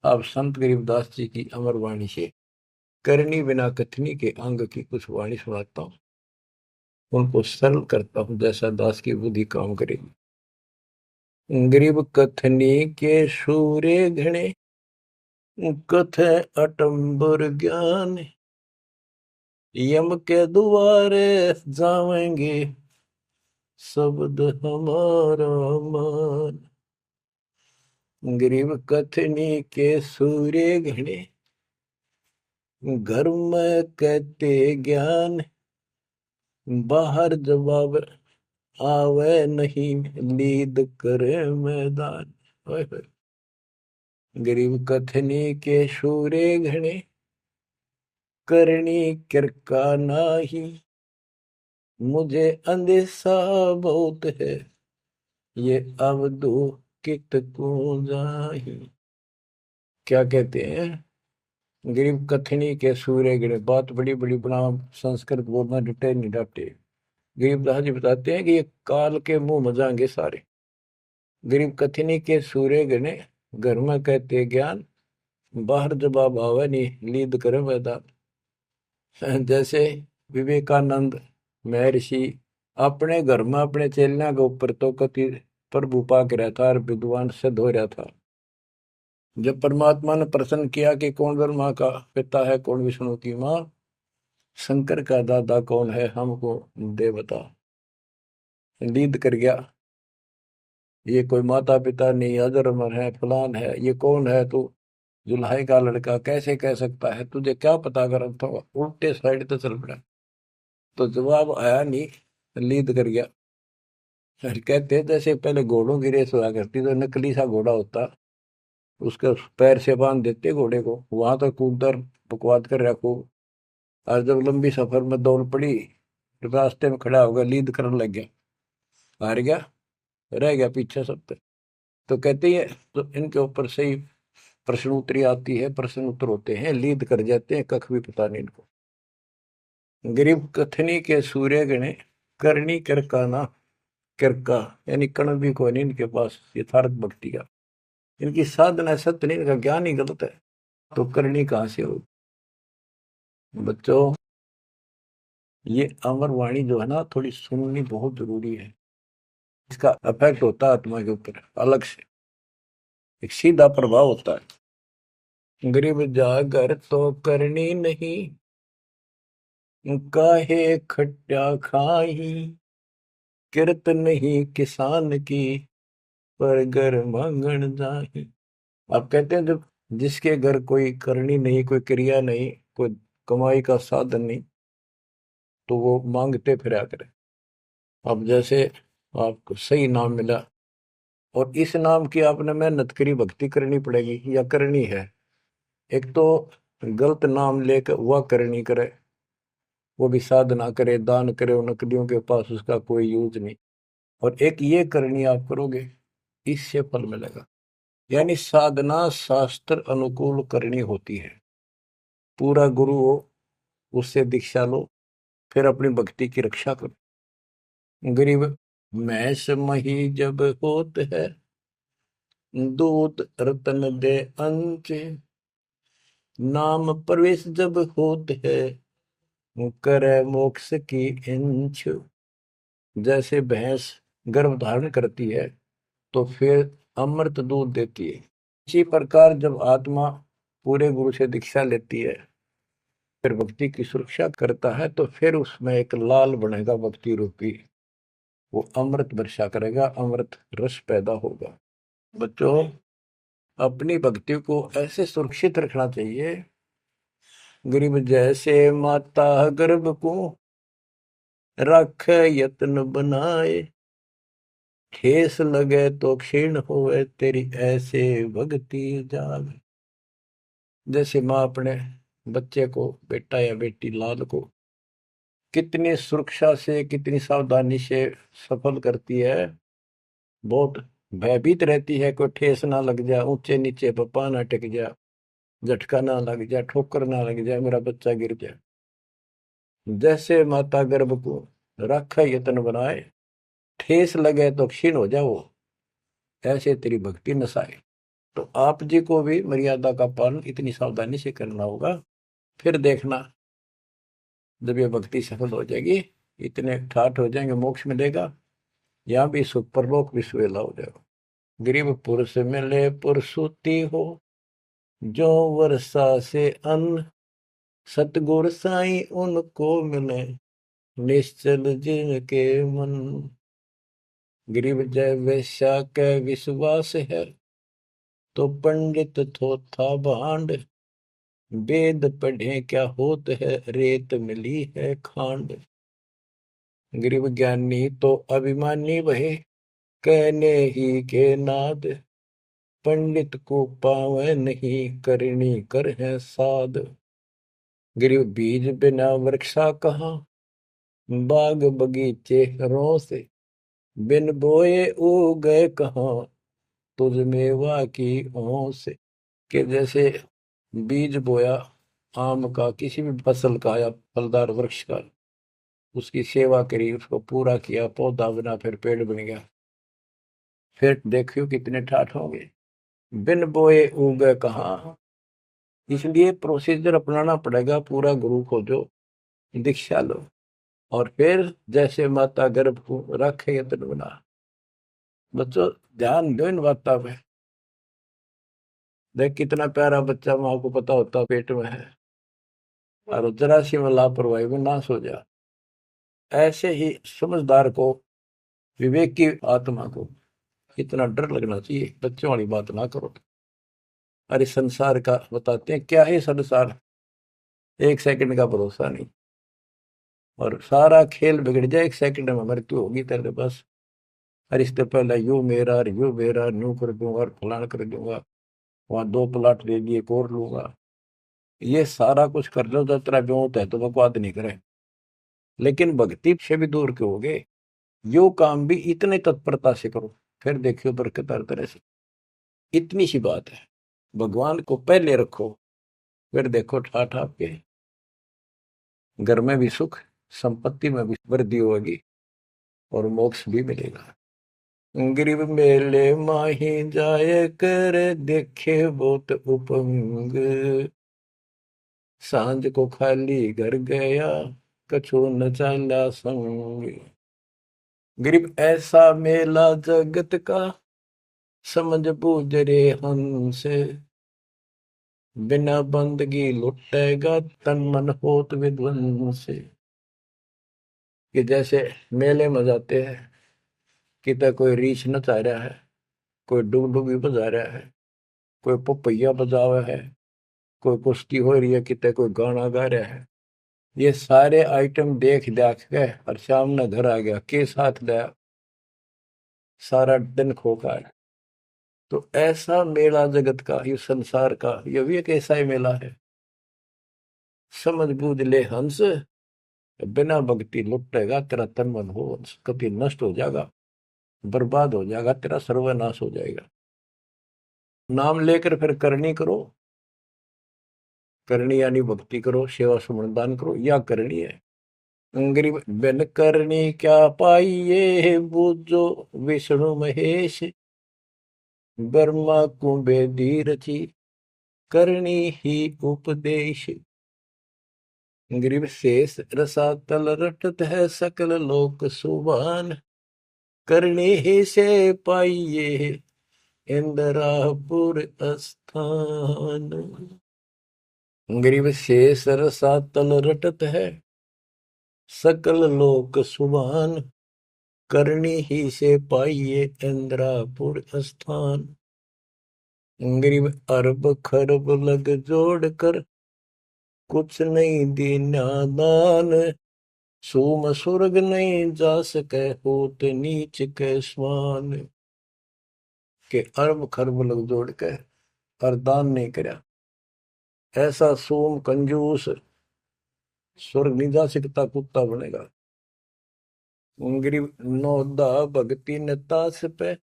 आप संत गरीबदास जी की अमर वाणी से करनी बिना कथनी के अंग की कुछ वाणी सुनाता हूँ। उनको सरल करता हूँ जैसा दास की बुद्धि काम करेगी। गरीब कथनी के सूर्य घने, कथ अटंबर ज्ञान, यम के द्वारे जावेंगे शब्द हमारा मान। गरीब कथनी के सूर्य घने, घर में कहते ज्ञान, बाहर जवाब आवे नहीं नींद करे मैदान। ओए होए। गरीब कथनी के सूर्य घने, करनी किरका नाही, मुझे अंदेशा बहुत है, ये अब दो कित को जाही। क्या कहते हैं? गरीब कथनी के सूर्य घने, बात बड़ी बड़ी बना, संस्कृत बोलना डटे नहीं डाटे। गरीबदास जी बताते हैं कि ये काल के मुंह मजाएंगे सारे। गरीब कथनी के सूर्य घने, घर में कहते ज्ञान, बाहर जवाब आवे नहीं लीद करे मैदान। जैसे विवेकानंद महर्षि अपने घर में अपने चेलियां के ऊपर तो कति प्रभु पाक रहा था और विद्वान सिद्ध हो रहा था। जब परमात्मा ने प्रश्न किया कि कौन ब्रह्मा का पिता है, कौन विष्णु की माँ, शंकर का दादा कौन है, हमको दे बता। लीद कर गया, ये कोई माता पिता नहीं, अजर अमर है, फलान है, ये कौन है तू, जुल्हाई का लड़का कैसे कह सकता है, तुझे क्या पता कर, तो उल्टे साइड तो चल पड़ा। तो जवाब आया नहीं, लीद कर गया। फिर कहते जैसे पहले घोड़ों की रेस हुआ करती, तो नकली सा घोड़ा होता, उसके पैर से बांध देते घोड़े को, वहां तक कूदकर बकवाद कर रखो। और जब लंबी सफर में दौड़ पड़ी, रास्ते में खड़ा होगा, लीद करने लग गया, हार गया, रह गया पीछे सब पे। तो कहते हैं तो इनके ऊपर सही प्रश्न उत्तरी आती है, प्रश्न उत्तर होते हैं, लीद कर जाते हैं, कख भी पता नहीं इनको। गरीब कथनी के सूर्य गणे, करनी किरकाना, किरका यानी कण भी कोई नहीं इनके पास यथार्थ भक्ति का। इनकी साधना सत्य नहीं, इनका ज्ञान ही गलत है, तो करनी कहां से हो। बच्चों, ये अमर वाणी जो है ना, थोड़ी सुननी बहुत जरूरी है। इसका इफेक्ट होता है आत्मा के ऊपर अलग से, एक सीधा प्रभाव होता है। गरीब जागर तो करनी नहीं, काहे खट्टा खाई, किरत नहीं किसान की, पर घर मांगन जाही। आप कहते हैं जब जिसके घर कोई करनी नहीं, कोई क्रिया नहीं, कोई कमाई का साधन नहीं, तो वो मांगते फिरा करे। अब जैसे आपको सही नाम मिला और इस नाम की आपने मेहनत करी, भक्ति करनी पड़ेगी या करनी है। एक तो गलत नाम लेकर वह करनी करे, वो भी साधना करे, दान करे, उन नकलियों के पास उसका कोई यूज नहीं। और एक ये करनी आप करोगे, इससे फल मिलेगा। यानी साधना शास्त्र अनुकूल करनी होती है। पूरा गुरु हो, उससे दीक्षा लो, फिर अपनी भक्ति की रक्षा करो। गरीब मैस मही जब होत है, दूध रतन दे अंच, नाम प्रवेश जब होत है, करे मोक्ष की इंच। जैसे भैंस गर्भ धारण करती है तो फिर अमृत दूध देती है, इसी प्रकार जब आत्मा पूरे गुरु से दीक्षा लेती है, फिर भक्ति की सुरक्षा करता है, तो फिर उसमें एक लाल बनेगा भक्ति रूपी, वो अमृत वर्षा करेगा, अमृत रस पैदा होगा। बच्चों, अपनी भक्ति को ऐसे सुरक्षित रखना चाहिए। गरीब जैसे माता गर्भ को रख यत्न बनाए, ठेस लगे तो क्षीण होए तेरी ऐसे भक्ति जाग। जैसे माँ अपने बच्चे को, बेटा या बेटी लाल को कितनी सुरक्षा से, कितनी सावधानी से सफल करती है, बहुत भयभीत रहती है, कोई ठेस ना लग जाए, ऊंचे नीचे पप्पा ना टिक जाए, झटका ना लग जाए, ठोकर ना लग जाए, मेरा बच्चा गिर जाए। जैसे माता गर्भ को रख यत्न बनाए, ठेस लगे तो क्षीण हो जाओ, ऐसे तेरी भक्ति नसाए। तो आप जी को भी मर्यादा का पालन इतनी सावधानी से करना होगा। फिर देखना, जब ये भक्ति सफल हो जाएगी, इतने ठाठ हो जाएंगे, मोक्ष मिलेगा, यहाँ भी सुख, परलोक भी सुहेला हो जाएगा। गरीब पुरुष मिले पुरसुती हो, जो वर्षा से अन्न, सतगुर साई उनको मिले, निश्चल जिनके मन। गरीब जय वैश्या के विश्वास है, तो पंडित थोथा भांड, वेद पढ़े क्या होत है, रेत मिली है खांड। गरीब ज्ञानी तो अभिमानी वहे, कहने ही के नाद, पंडित को पावे नहीं, करनी कर है साध। गरीब बीज बिना वृक्षा कहाँ, बाग बगीचे रो से, बिन बोए उगए कहाँ, तुझ मेवा की ओं से। कि जैसे बीज बोया आम का, किसी भी फसल का या फलदार वृक्ष का, उसकी सेवा करी, उसको पूरा किया, पौधा बना, फिर पेड़ बन गया, फिर देखियो कितने ठाठ होंगे। बिन बोए उगे कहाँ, इसलिए प्रोसीजर अपनाना पड़ेगा पूरा। गुरु को जो दीक्षा लो, और फिर जैसे माता गर्भ को रखे यत्न बना। बच्चों ध्यान दो इन बातों पे। देख कितना प्यारा बच्चा, माँ को पता होता पेट में है, और जरा सी में लापरवाही में नाश हो जा। ऐसे ही समझदार को, विवेक की आत्मा को इतना डर लगना चाहिए, बच्चों वाली बात ना करो। अरे संसार का बताते हैं क्या है संसार, एक सेकंड का भरोसा नहीं, और सारा खेल बिगड़ जाए, एक सेकंड में मृत्यु होगी तेरे बस। अरे इससे पहले यू मेरा, यू मेरा, न्यू कर दूंगा, और फलान कर दूंगा, वहां 2 प्लाट ले लिए, एक और लूंगा। ये सारा कुछ कर लो तो तेरा ब्योत है तो बकवाद नहीं करे, लेकिन भक्ति से भी दूर क्यों हो गए। यो काम भी इतने तत्परता से करो, फिर देखियो बरकत हर तरह से। इतनी सी बात है, भगवान को पहले रखो, फिर देखो ठाठ आपके घर में भी सुख, संपत्ति में भी वृद्धि होगी, और मोक्ष भी मिलेगा। गरीब मेले माही जाए कर, देखे बहुत उपंग, सांझ को खाली घर गया, कछु न चाला संग। गरीब ऐसा मेला जगत का, समझ बूझ रे हंस, बिना बंदगी लुटेगा, तन मन होत विध्वंस। कि जैसे मेले में जाते हैं, कितना कोई रीछ नचा रहा है, कोई डुगडुगी बजा रहा है, कोई पपैया बजा हुआ है, कोई कुश्ती हो रही है, कितने कोई गाना गा रहा है। ये सारे आइटम देख देख के और शाम ने घर आ गया, के साथ गया, सारा दिन खोखा है। तो ऐसा मेला जगत का, ये संसार का, ये भी एक ऐसा ही मेला है। समझ बूझ ले हंस, बिना भक्ति लुटेगा, तेरा तन मन हो कभी नष्ट हो जाएगा, बर्बाद हो जाएगा, तेरा सर्वनाश हो जाएगा। नाम लेकर फिर करनी करो, करनी यानी भक्ति करो, सेवा समर्पण करो, या करनी है। गरीब बिन करनी क्या पाइये, बूझो विष्णु महेश, ब्रह्मा कुंबेदी रची, करनी ही उपदेश। गरीब शेष रसातल रटत है, सकल लोक सुभान, करनी ही से पाइये, इंद्रापुर स्थान। गरीब शेष रसातल रटत है, सकल लोक सुभान, करनी ही से पाइये, इंद्रापुर स्थान। गरीब अरब खरब लग जोड़ कर, कुछ नहीं दीना दान, सोम स्वर्ग नहीं जा सके, होत नीच के समान। के अरब खरब लग जोड़ के और दान नहीं करया, ऐसा सोम कंजूस स्वर्ग नहीं जा सकता, कुत्ता बनेगा। गरीब नौदा भक्ति न तास पे,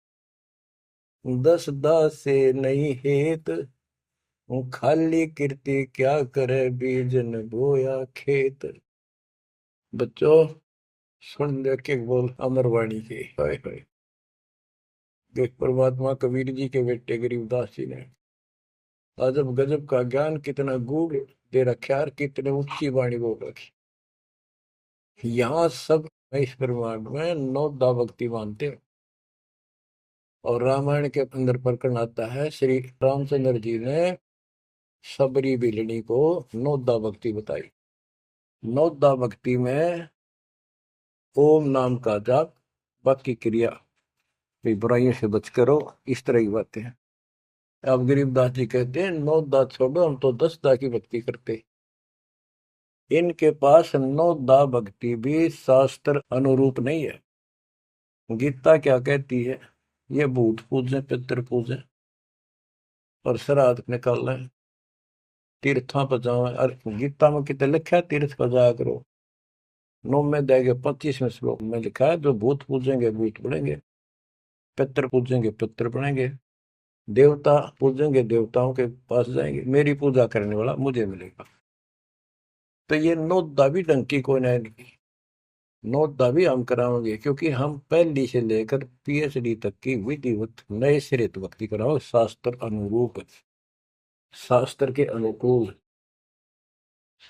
10 दास से नहीं हेत, खाली कीर्ति क्या करे, बीज न बोया खेत। बच्चों सुन दे के बोल अमरवाणी के, हाय हाय। देख परमात्मा कबीर जी के बेटे गरीबदास जी ने अजब गजब का ज्ञान कितना गूढ़ दे रखा और कितने ऊंची वाणी बोल रखी। यहाँ सब इस ब्रह्मांड में नौदा भक्ति मानते हैं। और रामायण के अंदर प्रकरण आता है, श्री रामचंद्र जी ने सबरी बिलनी को नौदा भक्ति बताई। नौदा भक्ति में ओम नाम का जाप, बाकी क्रिया भी बुराइयों से बच करो, इस तरह की बातें हैं। अब गरीबदास जी कहते हैं 9 दा छोड़ो, हम तो 10 दा की भक्ति करते। इनके पास 9 दा भक्ति भी शास्त्र अनुरूप नहीं है। गीता क्या कहती है? ये भूत पूजे, पितर पूजे और श्राद्ध निकाल रहे, तीर्था पर जाओ। और गीता में कितने लिखा है तीर्थ पर जाया करो? 9 में 25वें श्लोक में लिखा है, जो भूत पूजेंगे भूत बढ़ेंगे, पितर पूजेंगे पितर बढ़ेंगे, देवता पूजेंगे देवताओं के पास जाएंगे, मेरी पूजा करने वाला मुझे मिलेगा। तो ये 9 दा भी डंकी को नहीं, 9 दा भी हम कराओगे, क्योंकि हम पहली से लेकर पीएचडी तक की विधिवत नए सिरे से भक्ति कराओ, शास्त्र अनुरूप, शास्त्र के अनुकूल।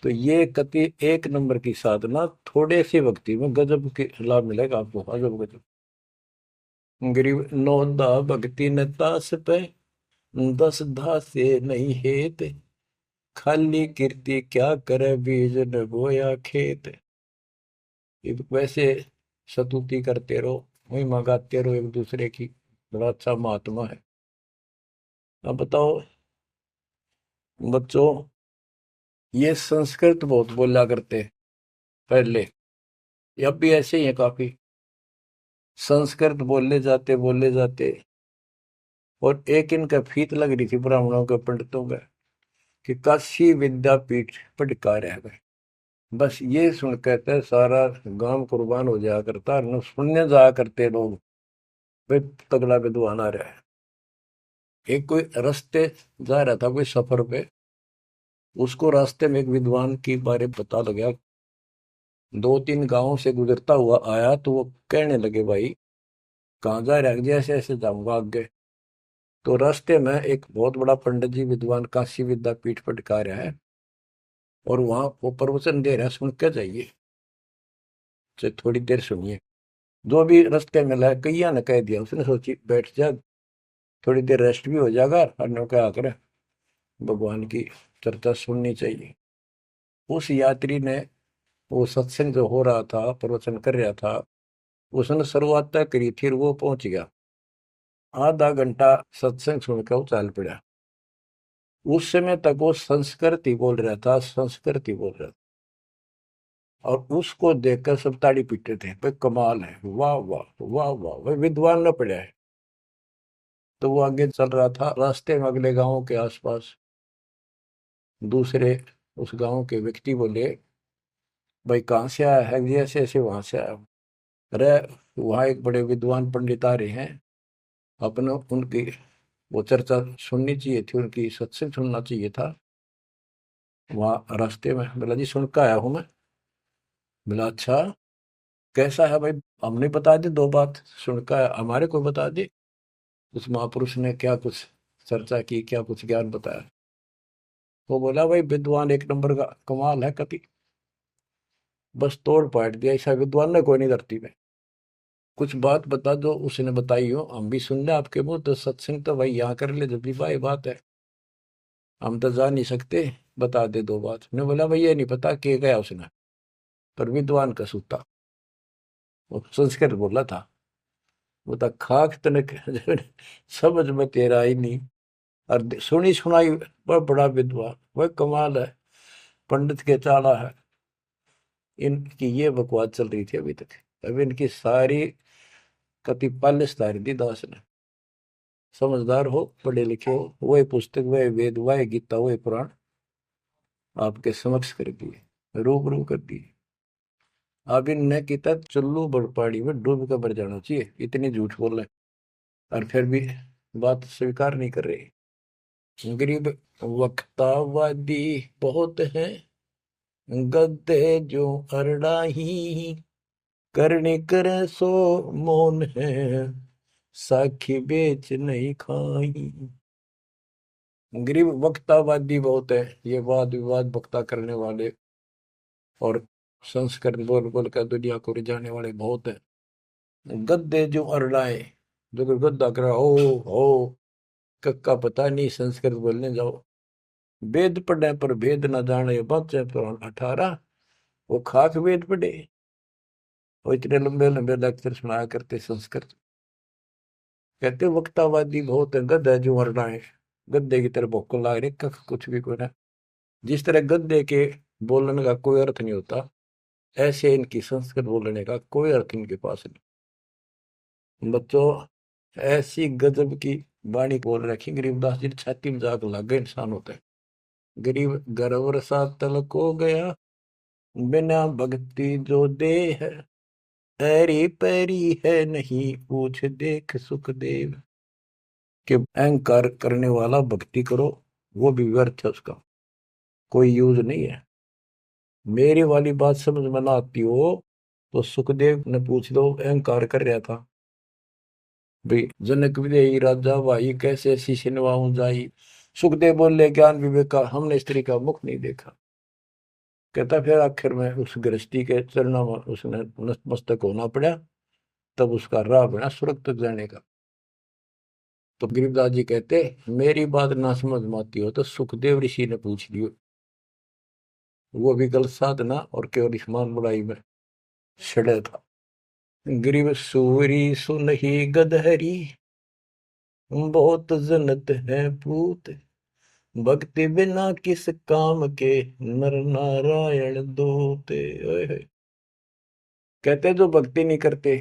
तो ये कति एक नंबर की साधना, थोड़े से भक्ति में गजब के लाभ मिलेगा आपको, अजब गजब। गरीब 9 दा भक्ति न तास पे, 10 दा से नहीं हेत, खाली कीर्ति क्या करे बीज न बोया खेत। वैसे स्तुति करते रहो, वही मंगाते रहो एक दूसरे की, बड़ा अच्छा महात्मा है। अब बताओ बच्चों, ये संस्कृत बहुत बोला करते पहले, अब भी ऐसे ही है काफी। संस्कृत बोले जाते और एक इनका फीत लग रही थी ब्राह्मणों के पंडितों का कि काशी विद्यापीठ पटका रह गए। बस ये सुन कहते सारा गांव कुर्बान हो जाया करता, न सुनने जाया करते लोग, वे तगड़ा विद्वान आ रहा है। एक कोई रास्ते जा रहा था कोई सफर पे, उसको रास्ते में एक विद्वान के बारे में पता लगा, 2-3 गांवों से गुजरता हुआ आया, तो वो कहने लगे भाई कहाँ जा रहे? ऐसे ऐसे जाऊंगा आगे। तो रास्ते में एक बहुत बड़ा पंडित जी विद्वान काशी विद्यापीठ पटका रहा है, और वहां वो प्रवचन दे रहा है, सुन के जाइए, तो थोड़ी देर सुनिए। जो भी रास्ते में लाया कैया ने कह दिया, उसने सोची बैठ जा, थोड़ी देर रेस्ट भी हो जाएगा, और क्या करे भगवान की चर्चा सुननी चाहिए। उस यात्री ने, वो सत्संग जो हो रहा था, प्रवचन कर रहा था, उसने शुरुआत तय करी थी, वो पहुंच गया। आधा घंटा सत्संग सुनकर वो चल पड़ा। उस समय तक वो संस्कृत ही बोल रहा था, संस्कृत ही बोल रहा था, और उसको देखकर सब ताड़ी पीटते थे, भाई कमाल है, वाह वाह वाह वाह, भाई विद्वान न पड़ा है। तो वो आगे चल रहा था, रास्ते में अगले गांव के आसपास दूसरे उस गांव के व्यक्ति बोले, भाई कहाँ से आया है? जी ऐसे ऐसे वहां से आया हूं। अरे वहाँ एक बड़े विद्वान पंडित आ रहे हैं, अपने उनकी वो चर्चा सुननी चाहिए थी, उनकी सत्संग सुनना चाहिए था। वहाँ रास्ते में बोला जी सुन कर आया हूँ मैं। बोला अच्छा कैसा है भाई? हमने बता दी 2 बात, सुनकर हमारे को बता दी। उस महापुरुष ने क्या कुछ चर्चा की, क्या कुछ ज्ञान बताया? वो बोला भाई विद्वान एक नंबर का, कमाल है कति, बस तोड़ पाट दिया, ऐसा विद्वान ने कोई नहीं धरती में। कुछ बात बता दो, उसने बताई हो, हम भी सुन ले आपके मुंह, तो सत्संग तो भाई यहाँ कर ले, जब भी भाई बात है, हम तो जा नहीं सकते, बता दे 2 बात। ने बोला भाई ये नहीं पता के गया उसने, पर विद्वान का सूता, वो संस्कृत बोला था। वो तो खाक तनक समझ में तेरा ही नहीं, और सुनी सुनाई वह बड़ा विद्वान, वह कमाल है, पंडित के चाला है। इनकी ये बकवास चल रही थी अभी तक। अब इनकी सारी कति पालिश तारी दी दास ने। समझदार हो, पढ़े लिखे हो, वही पुस्तक, वही वेद, वही गीता, वही पुराण आपके समक्ष कर दिए, रूबरू कर दिए। अब इनने किता चुल्लू बड़पाड़ी में डूब कर मर जाना चाहिए, इतनी झूठ बोल रहे, और फिर भी बात स्वीकार नहीं कर रहे। गरीब वक्तावादी बहुत है, गद्दे जो अरड़ाही, करने करे सो मौन है, साखी बेच नहीं खाई। गरीब वक्तावादी बहुत है, ये वाद विवाद वक्ता करने वाले और संस्कृत बोल बोल कर दुनिया को रिझाने वाले बहुत है। गद्दे जो अरड़ाए, जो कोई गद्दा कर हो कक्का पता नहीं, संस्कृत बोलने जाओ। वेद पढ़े पर भेद न जाने, बच्चे तो 18, वो खाक वेद पढ़े। वो इतने लंबे लंबे लेक्चर सुनाया करते संस्कृत। कहते वक्तावादी बहुत है, गद्दे जो अरड़ाए, गद्दे की तरह भोक लाग रही, कख कुछ भी कोई ना। जिस तरह गद्दे के बोलने का कोई अर्थ नहीं होता, ऐसे इनकी संस्कृत बोलने का कोई अर्थ इनके पास नहीं। बच्चों, ऐसी गजब की वाणी बोल रखी गरीबदास जी ने, छाती में जाग लग गए इंसान होता है। गरीब गर्वर सा तलक हो गया, बिना भक्ति जो दे है, ऐरी पैरी है नहीं पूछ देख सुखदेव। कि अहंकार करने वाला भक्ति करो, वो भी व्यर्थ है, उसका कोई यूज नहीं है। मेरी वाली बात समझ में ना आती हो तो सुखदेव ने पूछ दो, अहंकार कर रहा था भाई। जनक विदेही राजा भाई, कैसे शीश नवाऊं जाई। सुखदेव बोले, ज्ञान विवेक का हमने स्त्री का मुख नहीं देखा। कहता फिर आखिर में उस गृहस्थी के चरणों में उसने नतमस्तक होना पड़ा, तब उसका राह बना स्वर्ग तक जाने का। तो गरीबदास जी कहते, मेरी बात ना समझ में आती हो तो सुखदेव ऋषि ने पूछ लियो। वो भी गलत साधना और केवल ईमान बुराई में छड़े था। गरीब सूरी सुनही गदहरी, बहुत जनत है पूत, भक्ति बिना किस काम के, नर नारायण दोते। ओए होए। कहते जो भक्ति नहीं करते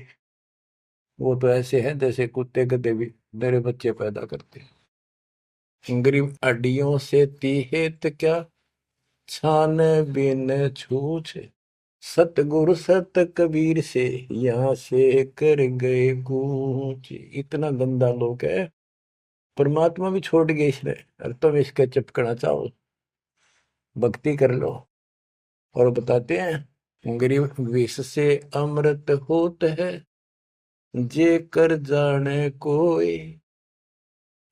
वो तो ऐसे हैं जैसे कुत्ते गधे भी मेरे बच्चे पैदा करते। गरीब अड्डियों से तीहेत क्या, छान बिन छूछे, सतगुरु सत कबीर से यहाँ से कर गए कूच। इतना गंदा लोग है, परमात्मा भी छोड़ गए इसने, और तुम इसका चिपकना चाहो, भक्ति कर लो। और बताते हैं, गरीब विष से अमृत होत है, जे कर जाने कोई,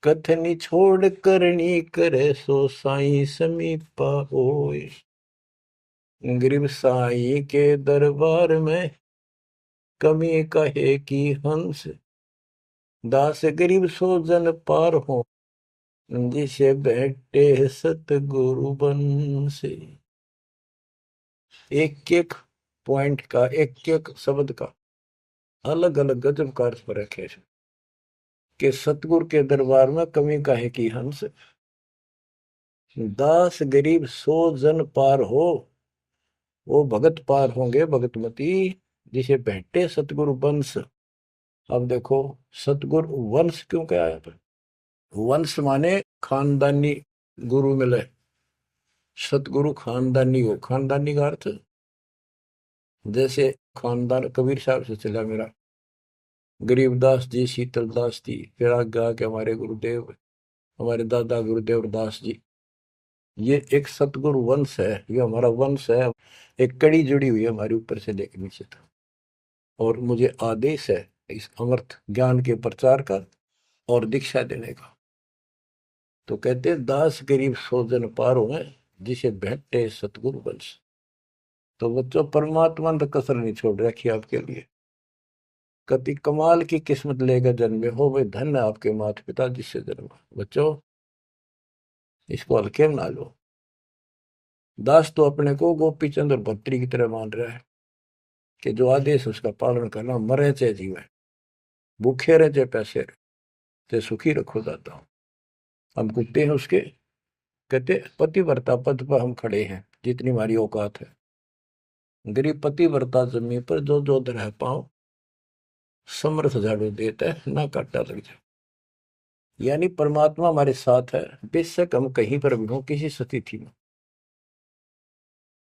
कथनी छोड़ करनी करे, सो साई समीपा होए। गरीब साई के दरबार में, कमी कहे की हंस, दास गरीब सो जन पार हो, जिसे बैठे सतगुरु बन से। एक एक पॉइंट का, एक एक शब्द का अलग अलग गजब का अर्थ फर्क है। कि सतगुरु के दरबार में कमी काहे की हंस, दास गरीब सो जन पार हो, वो भगत पार होंगे भगतमती, जिसे भेंटे सतगुरु वंश। अब देखो, सतगुरु वंश क्यों क्या है? वंश माने खानदानी गुरु मिले, सतगुरु खानदानी हो। खानदानी का अर्थ जैसे खानदान कबीर साहब से चला मेरा, गरीबदास जी, शीतलदास जी, फिर आगे आके हमारे गुरुदेव, हमारे दादा गुरुदेव दास जी। ये एक सतगुरु वंश है, ये हमारा वंश है। एक कड़ी जुड़ी हुई है हमारे ऊपर से लेकर नीचे तक। और मुझे आदेश है इस अमृत ज्ञान के प्रचार का और दीक्षा देने का। तो कहते दास गरीब सो जन पारो है, जिसे भेंटे सतगुरु वंश। तो बच्चों, परमात्मा ने कसर नहीं छोड़ रखी आपके लिए। कति कमाल की किस्मत लेकर जन्मे हो, वे धन्य आपके माता पिता जिससे जन्मा। बच्चों, इसको हल्के में ना लो। दास तो अपने को गोपी चंद और भक्तरी की तरह मान रहा है कि जो आदेश उसका पालन करना, मरे चाहे जीवे, भूखे रहे चाहे पैसे रहे, ते सुखी रखो दाता हूं। हम कुत्ते हैं उसके। कहते पतिव्रता पद पर हम खड़े हैं, जितनी हमारी औकात है। गरीब पतिव्रता जमीन पर जो जो रह पाओ, समर्थ झाड़ू देता है, ना काटा लग जाए। यानी परमात्मा हमारे साथ है, बेशक हम कहीं पर भी हो, किसी स्थिति में।